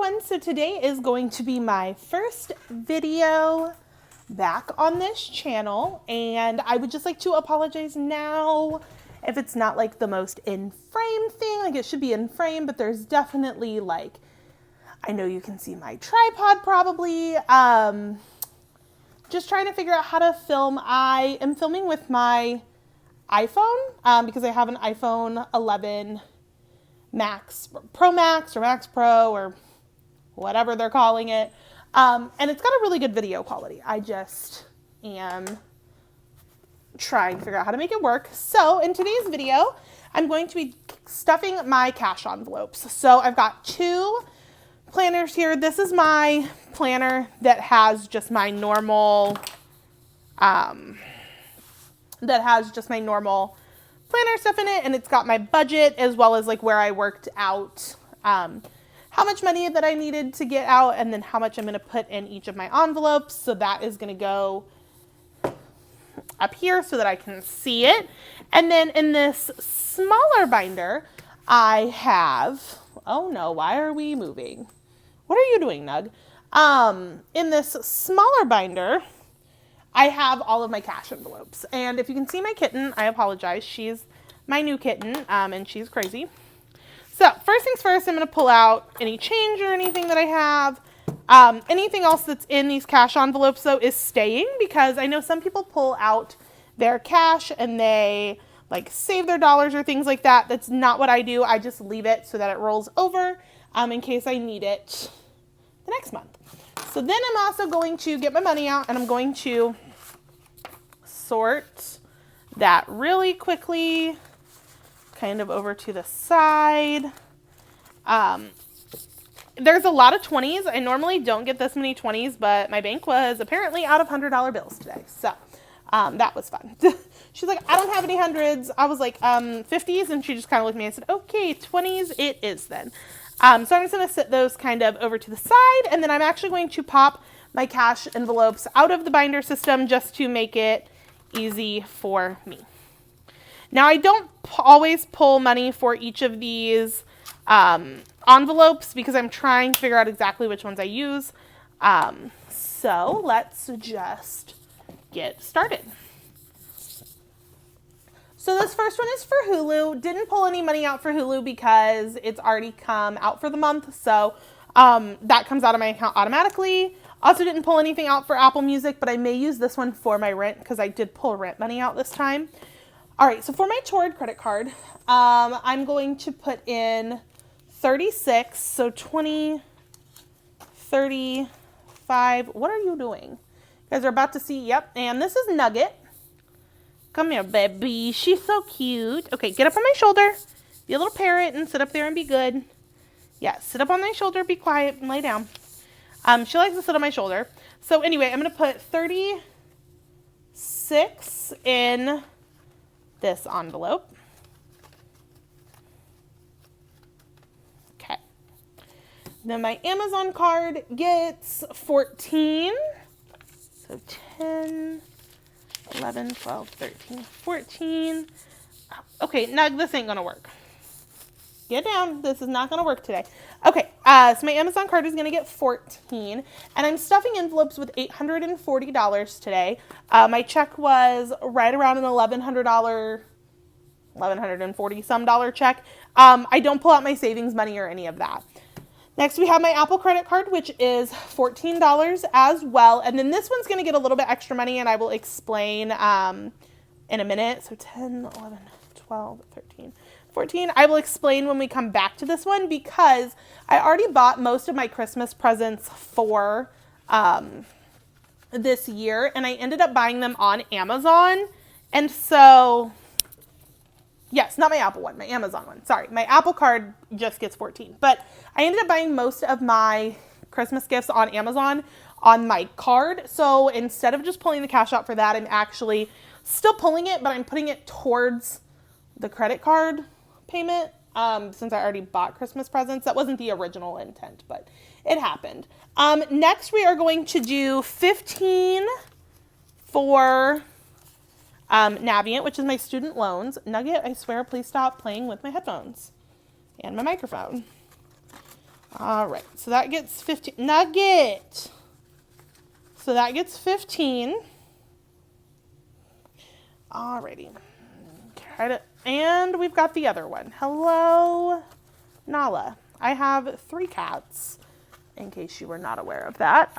everyone, so today is going to be my first video back on this channel, and I would just like to apologize now if it's not like the most in frame thing. Like, it should be in frame, but there's definitely, like, I know you can see my tripod probably. Just trying to figure out how to film. I am filming with my iPhone because I have an iPhone 11 Max, Pro Max or Max Pro or whatever they're calling it. And it's got a really good video quality. I just am trying to figure out how to make it work. So in today's video, I'm going to be stuffing my cash envelopes. So I've got two planners here. This is my planner that has just my normal, planner stuff in it, and it's got my budget as well as like where I worked out, how much money that I needed to get out, and then how much I'm going to put in each of my envelopes. So that is going to go up here so that I can see it. And then in this smaller binder, I have, oh no, why are we moving? What are you doing, Nug? In this smaller binder, I have all of my cash envelopes. And if you can see my kitten, I apologize. She's my new kitten, and she's crazy. So first things first, I'm going to pull out any change or anything that I have. Anything else that's in these cash envelopes, though, is staying, because I know some people pull out their cash and they like save their dollars or things like that. That's not what I do. I just leave it so that it rolls over in case I need it the next month. So then I'm also going to get my money out, and I'm going to sort that really quickly, kind of over to the side. There's a lot of 20s. I normally don't get this many 20s, but my bank was apparently out of $100 bills today. So that was fun. She's like, I don't have any hundreds. I was like, 50s. And she just kind of looked at me and said, okay, 20s it is then. So I'm just going to sit those kind of over to the side. And then I'm actually going to pop my cash envelopes out of the binder system just to make it easy for me. Now, I don't always pull money for each of these envelopes because I'm trying to figure out exactly which ones I use. So let's just get started. So this first one is for Hulu. Didn't pull any money out for Hulu because it's already come out for the month. So that comes out of my account automatically. Also didn't pull anything out for Apple Music, but I may use this one for my rent because I did pull rent money out this time. All right, so for my Torrid credit card, I'm going to put in 36, so 20, 35. What are you doing? You guys are about to see, yep, and this is Nugget. Come here, baby. She's so cute. Okay, get up on my shoulder. Be a little parrot and sit up there and be good. Yeah, sit up on my shoulder, be quiet, and lay down. She likes to sit on my shoulder. So anyway, I'm going to put 36 in this envelope. Okay. Then my Amazon card gets 14. So 10, 11, 12, 13, 14. Okay, Nug, this ain't going to work. Get down. This is not going to work today. Okay, so my Amazon card is going to get 14, and I'm stuffing envelopes with $840 today. My check was right around an $1,140 some dollar check. I don't pull out my savings money or any of that. Next, we have my Apple credit card, which is $14 as well, and then this one's going to get a little bit extra money, and I will explain in a minute. So 10, 11, 12, 13, 14. I will explain when we come back to this one because I already bought most of my Christmas presents for this year, and I ended up buying them on Amazon. And so, yes, not my Apple one, my Amazon one. Sorry, my Apple card just gets 14. But I ended up buying most of my Christmas gifts on Amazon on my card. So instead of just pulling the cash out for that, I'm actually still pulling it, but I'm putting it towards the credit card payment since I already bought Christmas presents. That wasn't the original intent, but it happened. Next, we are going to do 15 for Navient, which is my student loans. Nugget, I swear, please stop playing with my headphones and my microphone. All right, so that gets 15. Nugget. So that gets 15. Alrighty. And we've got the other one. Hello, Nala. I have 3 cats, in case you were not aware of that.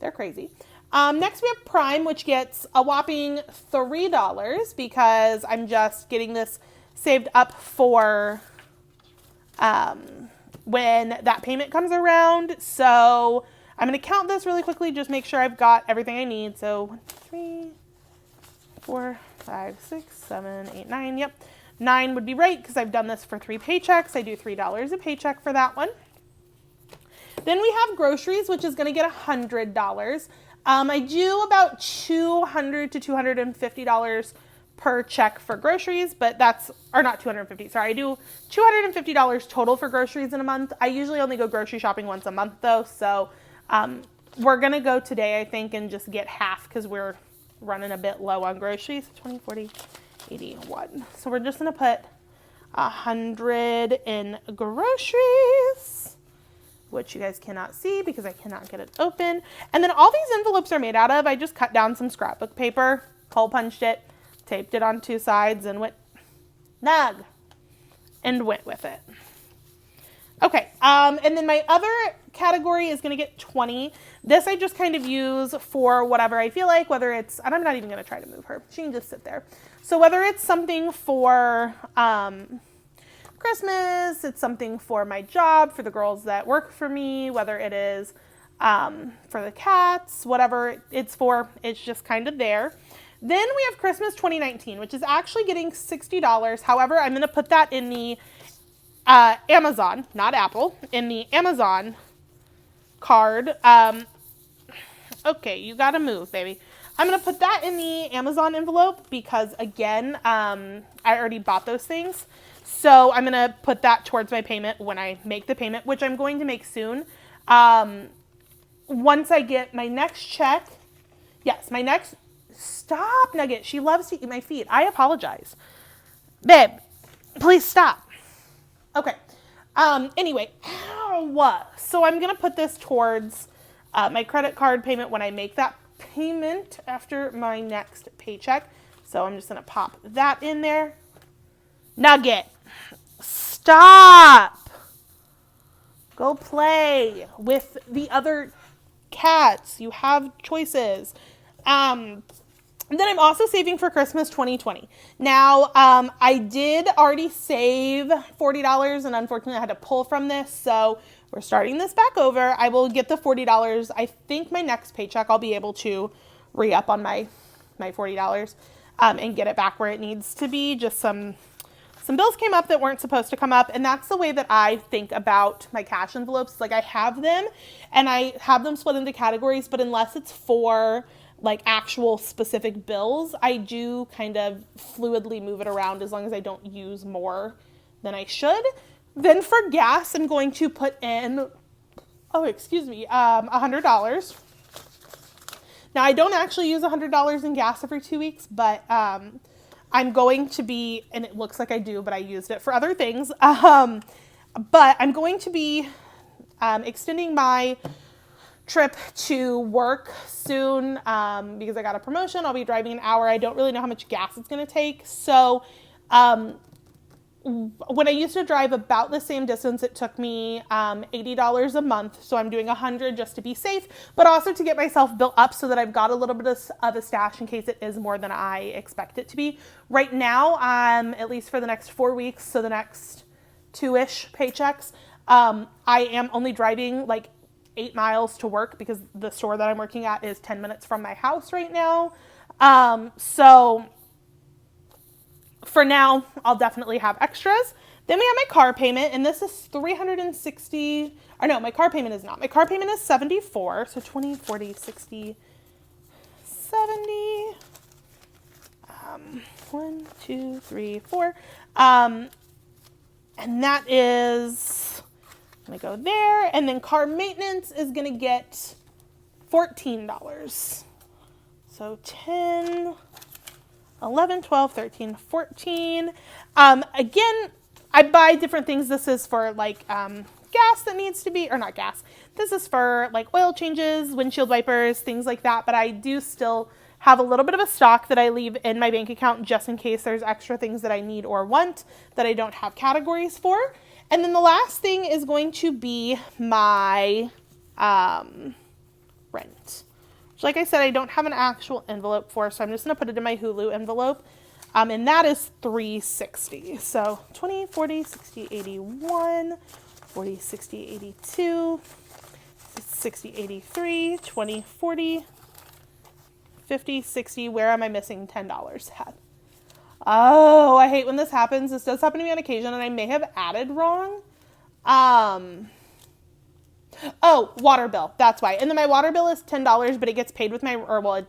They're crazy. Next we have Prime, which gets a whopping $3 because I'm just getting this saved up for when that payment comes around. So I'm going to count this really quickly, just make sure I've got everything I need. So 1, 2, 3, 4, 5, 6, 7, 8, 9. Yep. 9 would be right because I've done this for 3 paychecks. I do $3 a paycheck for that one. Then we have groceries, which is going to get $100. I do about $200 to $250 per check for groceries, but that's, or not 250, sorry, I do $250 total for groceries in a month. I usually only go grocery shopping once a month though, so we're going to go today, I think, and just get half because we're running a bit low on groceries. 20, 40, 81. So we're just going to put 100 in groceries, which you guys cannot see because I cannot get it open. And then all these envelopes are made out of, I just cut down some scrapbook paper, hole punched it, taped it on 2 sides, and went with it. Okay, and then my other category is going to get 20. This I just kind of use for whatever I feel like, whether it's, and I'm not even going to try to move her. She can just sit there. So whether it's something for Christmas, it's something for my job, for the girls that work for me, whether it is for the cats, whatever it's for, it's just kind of there. Then we have Christmas 2019, which is actually getting $60. However, I'm going to put that in the Amazon, not Apple, in the Amazon card. Okay, you got to move, baby. I'm going to put that in the Amazon envelope because, again, I already bought those things. So I'm going to put that towards my payment when I make the payment, which I'm going to make soon. Once I get my next check, yes, my next... Stop, Nugget. She loves to eat my feet. I apologize. Babe, please stop. Okay. Anyway, so I'm going to put this towards my credit card payment when I make that payment after my next paycheck. So I'm just going to pop that in there. Nugget, stop. Go play with the other cats. You have choices. Then I'm also saving for Christmas 2020. Now, I did already save $40, and unfortunately I had to pull from this, so we're starting this back over. I will get the $40. I think my next paycheck I'll be able to re-up on my $40 and get it back where it needs to be. Just some bills came up that weren't supposed to come up, and that's the way that I think about my cash envelopes. Like, I have them, and I have them split into categories, but unless it's for like actual specific bills, I do kind of fluidly move it around as long as I don't use more than I should. Then for gas, I'm going to put in, $100. Now, I don't actually use $100 in gas every 2 weeks, but I'm going to be, and it looks like I do, but I used it for other things. But I'm going to be extending my trip to work soon because I got a promotion. I'll be driving an hour. I don't really know how much gas it's going to take. So when I used to drive about the same distance, it took me $80 a month. So I'm doing $100 just to be safe, but also to get myself built up so that I've got a little bit of a stash in case it is more than I expect it to be. Right now, at least for the next 4 weeks, so the next 2-ish paychecks, I am only driving like 8 miles to work because the store that I'm working at is 10 minutes from my house right now. So for now, I'll definitely have extras. Then we have my car payment, and this is $360, or no, my car payment is not. My car payment is $74, so 20, 40, 60, 70, 1, 2, 3, 4, and that is... I'm going to go there, and then car maintenance is going to get $14. So 10, 11, 12, 13, 14. Again, I buy different things. This is for like gas that needs to be, or not gas. This is for like oil changes, windshield wipers, things like that. But I do still have a little bit of a stock that I leave in my bank account just in case there's extra things that I need or want that I don't have categories for. And then the last thing is going to be my rent. Which, like I said, I don't have an actual envelope for, so I'm just going to put it in my Hulu envelope. And that is $360. So 20, 40, 60, 81, 40, 60, 82, 60, 83, 20, 40, 50, 60. Where am I missing $10 at? Oh, I hate when this happens. This does happen to me on occasion, and I may have added wrong. Oh, water bill. That's why. And then my water bill is $10, but it gets paid with my, or well,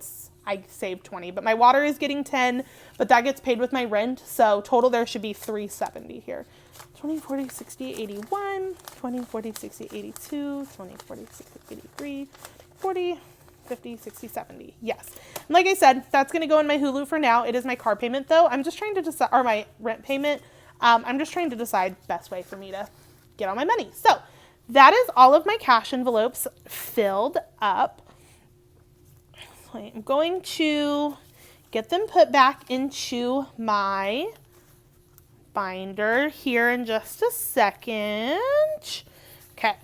I saved 20, but my water is getting 10, but that gets paid with my rent. So total there should be $370 here. 20, 40, 60, 81, 20, 40, 60, 82, 20, 40, 60, 83, 40, 50, 60, 70. Yes. And like I said, that's going to go in my Hulu for now. It is my car payment though. I'm just trying to decide, or my rent payment. I'm just trying to decide best way for me to get all my money. So that is all of my cash envelopes filled up. I'm going to get them put back into my binder here in just a second. Okay.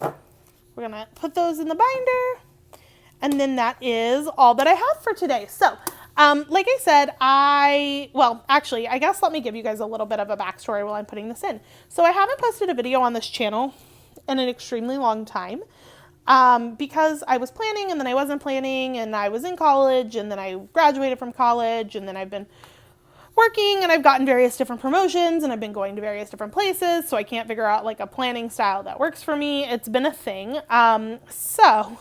We're going to put those in the binder. And then that is all that I have for today. So, like I said, well, actually, I guess let me give you guys a little bit of a backstory while I'm putting this in. So I haven't posted a video on this channel in an extremely long time. Because I was planning and then I wasn't planning, and I was in college and then I graduated from college, and then I've been working and I've gotten various different promotions and I've been going to various different places. So I can't figure out like a planning style that works for me. It's been a thing. So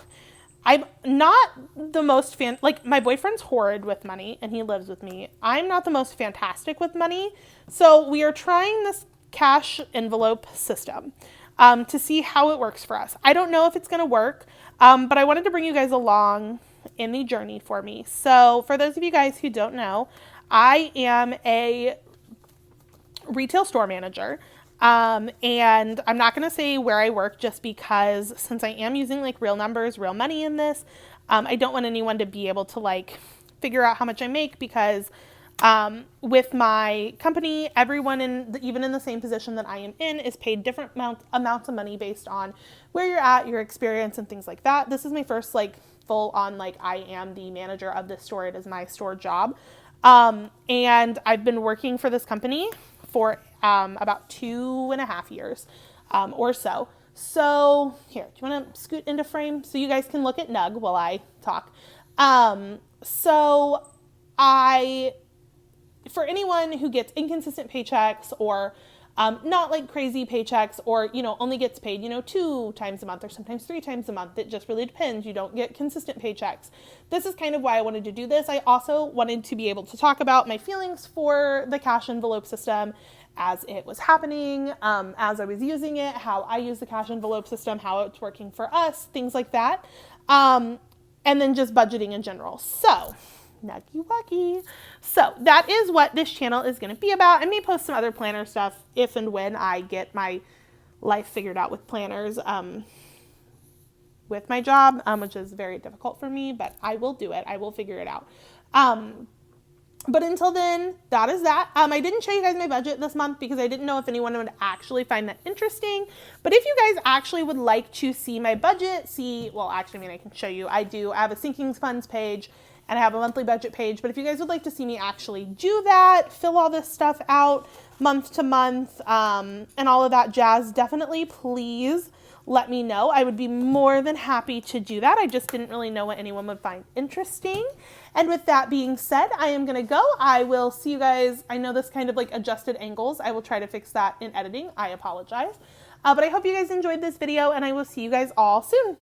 I'm not the most like my boyfriend's horrid with money and he lives with me. I'm not the most fantastic with money. So we are trying this cash envelope system. To see how it works for us. I don't know if it's going to work, but I wanted to bring you guys along in the journey for me. So for those of you guys who don't know, I am a retail store manager, and I'm not going to say where I work just because since I am using like real numbers, real money in this, I don't want anyone to be able to like figure out how much I make because with my company, everyone even in the same position that I am in is paid different amounts of money based on where you're at, your experience and things like that. This is my first like full on, like I am the manager of this store. It is my store job. And I've been working for this company for, about 2.5 years, or so. So here, do you want to scoot into frame so you guys can look at Nug while I talk? For anyone who gets inconsistent paychecks or not like crazy paychecks or, only gets paid, 2 times a month or sometimes 3 times a month, it just really depends. You don't get consistent paychecks. This is kind of why I wanted to do this. I also wanted to be able to talk about my feelings for the cash envelope system as it was happening, as I was using it, how I use the cash envelope system, how it's working for us, things like that. And then just budgeting in general. So Nuggy wuggy. So that is what this channel is going to be about. I may post some other planner stuff if and when I get my life figured out with planners, with my job, which is very difficult for me, but I will do it. I will figure it out. But until then, that is that. I didn't show you guys my budget this month because I didn't know if anyone would actually find that interesting. But if you guys actually would like to see my budget, I can show you. I have a sinking funds page and I have a monthly budget page. But if you guys would like to see me actually do that, fill all this stuff out month to month, and all of that jazz, definitely please let me know. I would be more than happy to do that. I just didn't really know what anyone would find interesting. And with that being said, I am going to go. I will see you guys. I know this kind of like adjusted angles. I will try to fix that in editing. I apologize. But I hope you guys enjoyed this video and I will see you guys all soon.